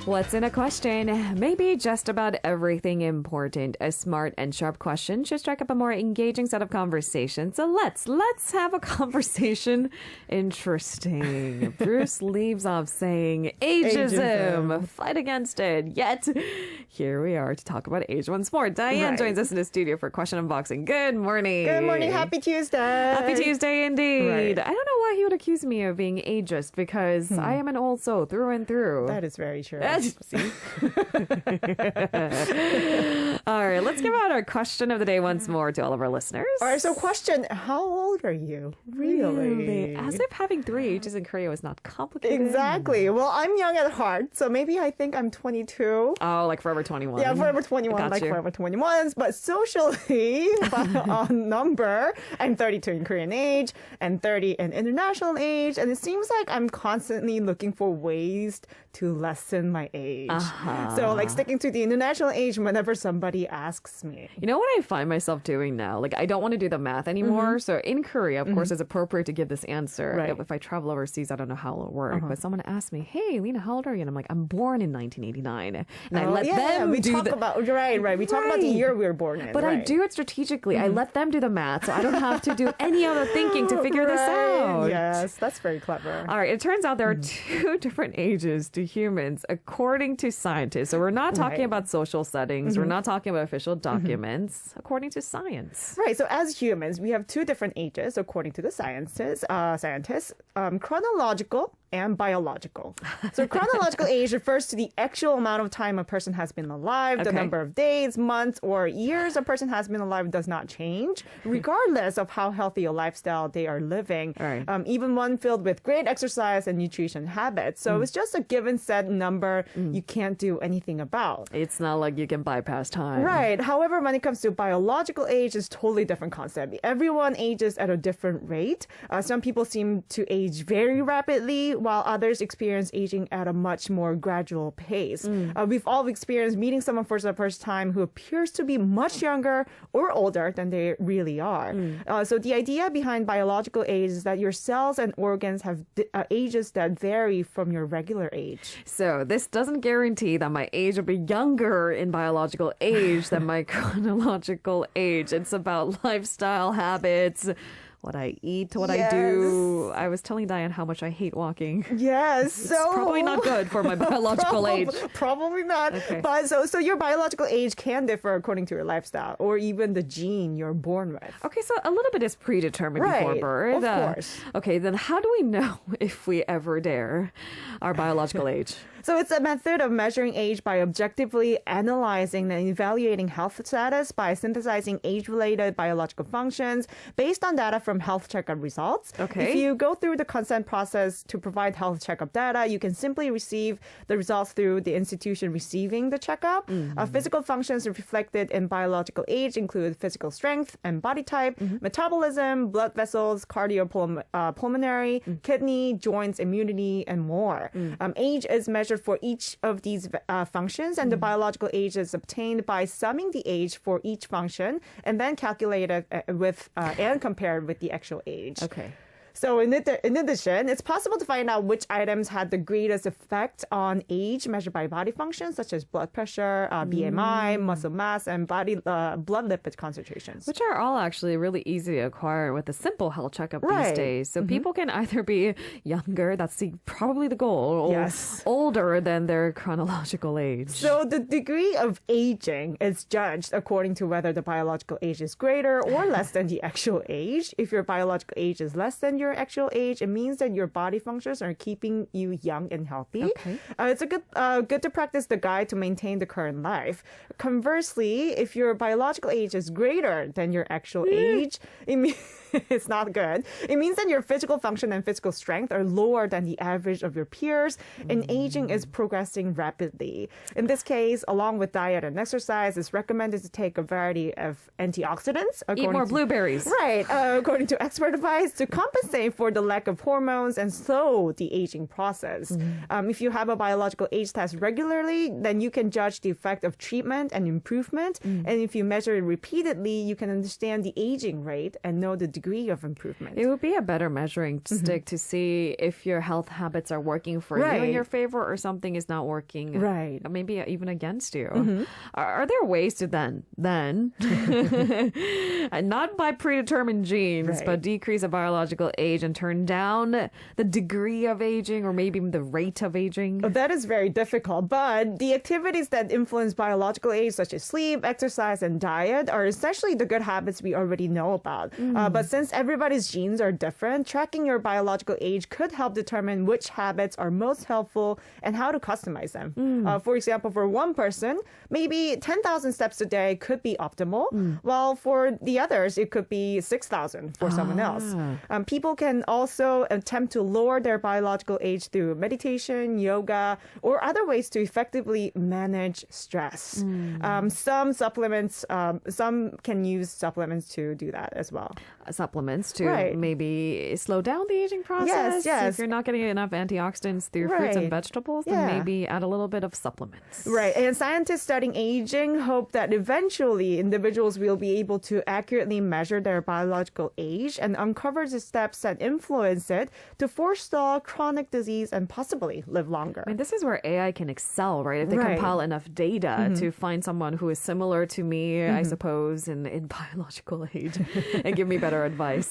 What's in a question? Maybe just about everything important. A smart and sharp question should strike up a more engaging set of conversation. So let's have a conversation. Interesting. Bruce leaves off saying ageism. Fight against it. Yet here we are to talk about age once more. Diane joins us in the studio for question unboxing. Good morning. Good morning. Happy Tuesday. Happy Tuesday indeed. Right. I don't know why he would accuse me of being ageist because I am an old soul through and through. That is very true. See? All right, let's give out our question of the day once more to all of our listeners. All right, so question, how old are you? Really? As if having 3 ages in Korea was not complicated. Exactly. Well, I'm young at heart, so maybe I think I'm 22. Oh, like Forever 21. Yeah, Forever 21, Got like you. Forever 21s. But socially, on number, I'm 32 in Korean age and 30 in international age. And it seems like I'm constantly looking for ways to lessen my age. So like sticking to the international age whenever somebody asks me. You know what I find myself doing now? Like, I don't want to do the math anymore. So in Korea, of course, it's appropriate to give this answer. Right. If I travel overseas, I don't know how it'll work. But someone asked me, hey, Lena, how old are you? And I'm like, I'm born in 1989. And I let them we do talk the... about right. We talk about the year we were born in. But I do it strategically. I let them do the math, so I don't have to do any other thinking to figure this out. Yes, that's very clever. All right, it turns out there are 2 different ages to humans according to scientists. So we're not talking about social settings. We're not talking about official documents. According to science. Right. So as humans, we have 2 different ages according to the scientists, chronological and biological. So chronological age refers to the actual amount of time a person has been alive. The number of days, months, or years a person has been alive does not change, regardless of how healthy a lifestyle they are living. Right. Even one filled with great exercise and nutrition habits. So it's just a given set number you can't do anything about. It's not like you can bypass time. Right. However, when it comes to biological age, it's totally different concept. Everyone ages at a different rate. Some people seem to age very rapidly, while others experience aging at a much more gradual pace. We've all experienced meeting someone for the first time who appears to be much younger or older than they really are. So the idea behind biological age is that your cells and organs have ages that vary from your regular age. So this doesn't guarantee that my age will be younger in biological age than my chronological age. It's about lifestyle habits, what I eat, what I do. I was telling Diane how much I hate walking. Yes. It's So probably not good for my biological age. Probably not. Okay. But so your biological age can differ according to your lifestyle or even the gene you're born with. Okay, so a little bit is predetermined before birth. Of course. Okay, then how do we know if we ever dare our biological age? So it's a method of measuring age by objectively analyzing and evaluating health status by synthesizing age-related biological functions based on data from health checkup results. Okay. If you go through the consent process to provide health checkup data, you can simply receive the results through the institution receiving the checkup. Physical functions reflected in biological age include physical strength and body type, metabolism, blood vessels, cardiopulmonary, kidney, joints, immunity, and more. Age is measured for each of these functions, and the biological age is obtained by summing the age for each function and then calculated with and compared with the actual age. Okay. So in addition, it's possible to find out which items had the greatest effect on age measured by body functions, such as blood pressure, BMI, muscle mass, and body blood lipid concentrations. Which are all actually really easy to acquire with a simple health checkup these days. So people can either be younger, that's probably the goal, or older than their chronological age. So the degree of aging is judged according to whether the biological age is greater or less than the actual age. If your biological age is less than your actual age, it means that your body functions are keeping you young and healthy. Okay. It's a good to practice the guide to maintain the current life. Conversely, if your biological age is greater than your actual age, it means it's not good. It means that your physical function and physical strength are lower than the average of your peers, and aging is progressing rapidly. In this case, along with diet and exercise, it's recommended to take a variety of antioxidants. Eat more blueberries. Right. According to expert advice, to compensate compensate for the lack of hormones and slow the aging process. If you have a biological age test regularly, then you can judge the effect of treatment and improvement. And if you measure it repeatedly, you can understand the aging rate and know the degree of improvement. It would be a better measuring stick to see if your health habits are working for you in your favor or something is not working. Right. Maybe even against you. Are there ways to then, not by predetermined genes, but decrease a biological age and turn down the degree of aging or maybe even the rate of aging? That is very difficult, but the activities that influence biological age, such as sleep, exercise, and diet, are essentially the good habits we already know about. But since everybody's genes are different, tracking your biological age could help determine which habits are most helpful and how to customize them. For example, for one person, maybe 10,000 steps a day could be optimal, while for the others, it could be 6,000 for someone else. People can also attempt to lower their biological age through meditation, yoga, or other ways to effectively manage stress. Some can use supplements to do that as well. Supplements to maybe slow down the aging process. Yes. If you're not getting enough antioxidants through fruits and vegetables, then maybe add a little bit of supplements. Right. And scientists studying aging hope that eventually individuals will be able to accurately measure their biological age and uncover the steps that influence it to forestall chronic disease and possibly live longer. I mean, this is where AI can excel, right? If they compile enough data to find someone who is similar to me, I suppose, in biological age and give me better advice.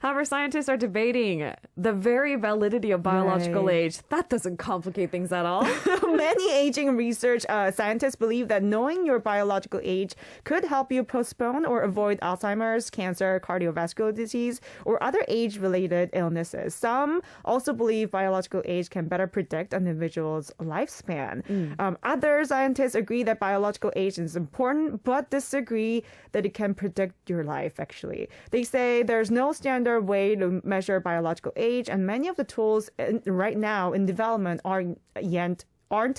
However, scientists are debating the very validity of biological age. That doesn't complicate things at all. Many aging research scientists believe that knowing your biological age could help you postpone or avoid Alzheimer's, cancer, cardiovascular disease, or other age-related illnesses. Some also believe biological age can better predict an individual's lifespan. Other scientists agree that biological age is important, but disagree that it can predict your life, actually. They say there's no standard way to measure biological age, and many of the tools right now in development aren't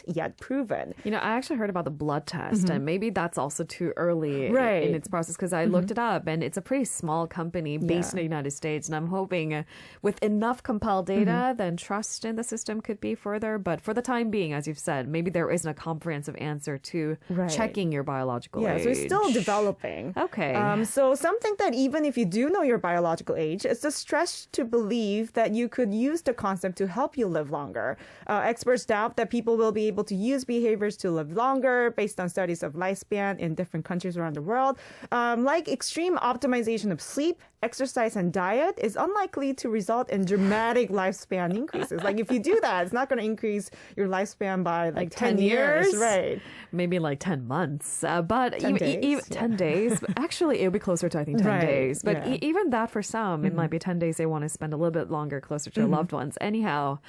yet proven. You know, I actually heard about the blood test, and maybe that's also too early in its process because I looked it up, and it's a pretty small company based in the United States, and I'm hoping with enough compiled data, then trust in the system could be further. But for the time being, as you've said, maybe there isn't a comprehensive answer to checking your biological age. So it's still developing. Okay. So some think that even if you do know your biological age, it's a stretch to believe that you could use the concept to help you live longer. Experts doubt that people will be able to use behaviors to live longer based on studies of lifespan in different countries around the world. Like extreme optimization of sleep, exercise, and diet is unlikely to result in dramatic lifespan increases. Like if you do that, it's not going to increase your lifespan by like 10 years. Right. Maybe like 10 months. But 10 days. 10 days. Actually, it'll be closer to, I think, 10 days. But even that for some, it might be 10 days they want to spend a little bit longer closer to their loved ones. Anyhow,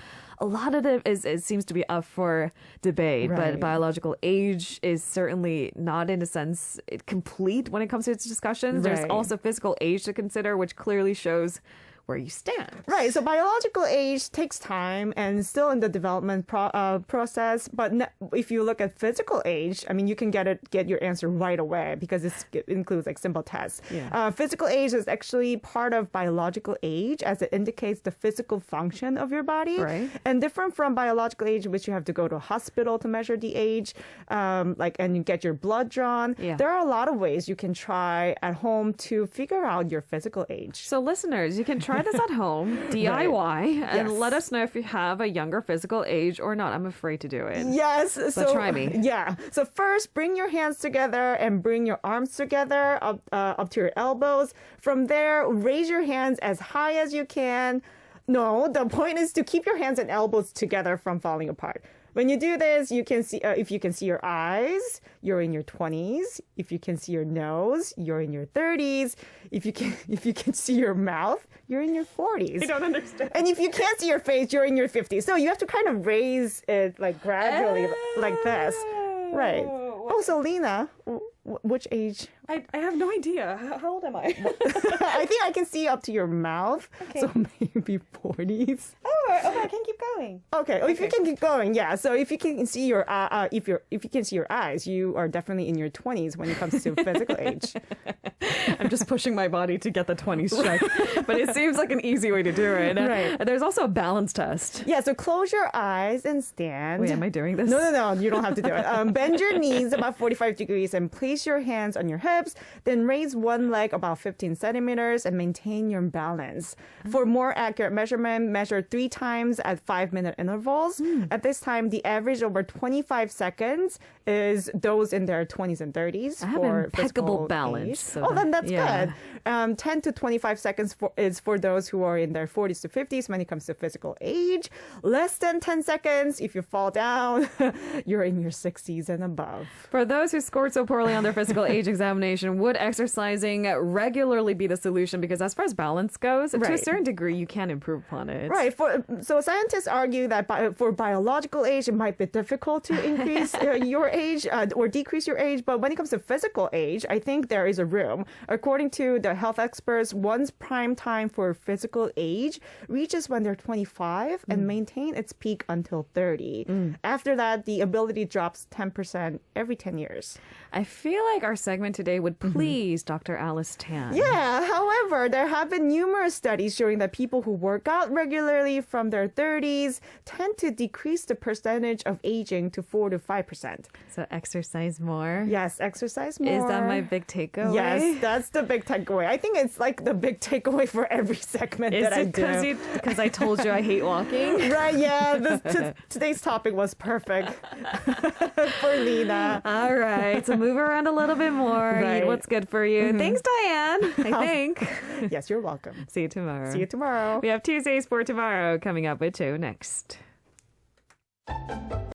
a lot of it seems to be up for debate, but biological age is certainly not, in a sense, complete when it comes to its discussions. There's also physical age to consider, which clearly shows where you stand. Right. So biological age takes time and still in the development process. But if you look at physical age, I mean, you can get your answer right away because it includes like simple tests. Physical age is actually part of biological age as it indicates the physical function of your body. And different from biological age, which you have to go to a hospital to measure the age, and you get your blood drawn. There are a lot of ways you can try at home to figure out your physical age. So listeners, you can try this at home, DIY, and let us know if you have a younger physical age or not. I'm afraid to do it. Yes. So try me. Yeah. So first, bring your hands together and bring your arms together up to your elbows. From there, raise your hands as high as you can. No, the point is to keep your hands and elbows together from falling apart. When you do this, you can see if you can see your eyes, you're in your 20s. If you can see your nose, you're in your 30s. If you can see your mouth, you're in your 40s. I don't understand. And if you can't see your face, you're in your 50s. So you have to kind of raise it like gradually like this. Right. Oh, so Lena, which age I have no idea. How old am I? I think I can see up to your mouth. Okay. So maybe 40s. Oh, okay, I can keep going. Okay. If you can keep going, yeah. So if you can see your if you can see your eyes, you are definitely in your 20s when it comes to physical age. I'm just pushing my body to get the 20s check, but it seems like an easy way to do it. Right. There's also a balance test. Yeah. So close your eyes and stand. Wait, am I doing this? No. You don't have to do it. Bend your knees about 45 degrees and place your hands on your hips. Then raise one leg about 15 centimeters and maintain your balance. For more accurate measurement, measure 3 times at 5-minute intervals. At this time, the average over 25 seconds is those in their 20s and 30s. I have for impeccable physical balance. age. So Then that's yeah. good. 10 to 25 seconds is for those who are in their 40s to 50s when it comes to physical age. Less than 10 seconds, if you fall down, you're in your 60s and above. For those who scored so poorly on their physical age examination, would exercising regularly be the solution? Because as far as balance goes, to a Right. certain degree, you can improve upon it. Right. So scientists argue that for biological age, it might be difficult to increase your age or decrease your age. But when it comes to physical age, I think there is a room. According to the health experts, one's prime time for physical age reaches when they're 25 and maintain its peak until 30. After that, the ability drops 10% every 10 years. I feel like our segment today would please Dr. Alice Tan. Yeah, however, there have been numerous studies showing that people who work out regularly from their 30s tend to decrease the percentage of aging to 4 to 5%. So exercise more. Yes, exercise more. Is that my big takeaway? Yes, that's the big takeaway. I think it's like the big takeaway for every segment Is that I it do. because I told you I hate walking? Right, yeah. Today's topic was perfect for Lena. All right. So move around a little bit more. Right. Eat what's good for you. Thanks, Diane. I think. Yes, you're welcome. See you tomorrow. See you tomorrow. We have Tuesdays for tomorrow coming up with Joe next.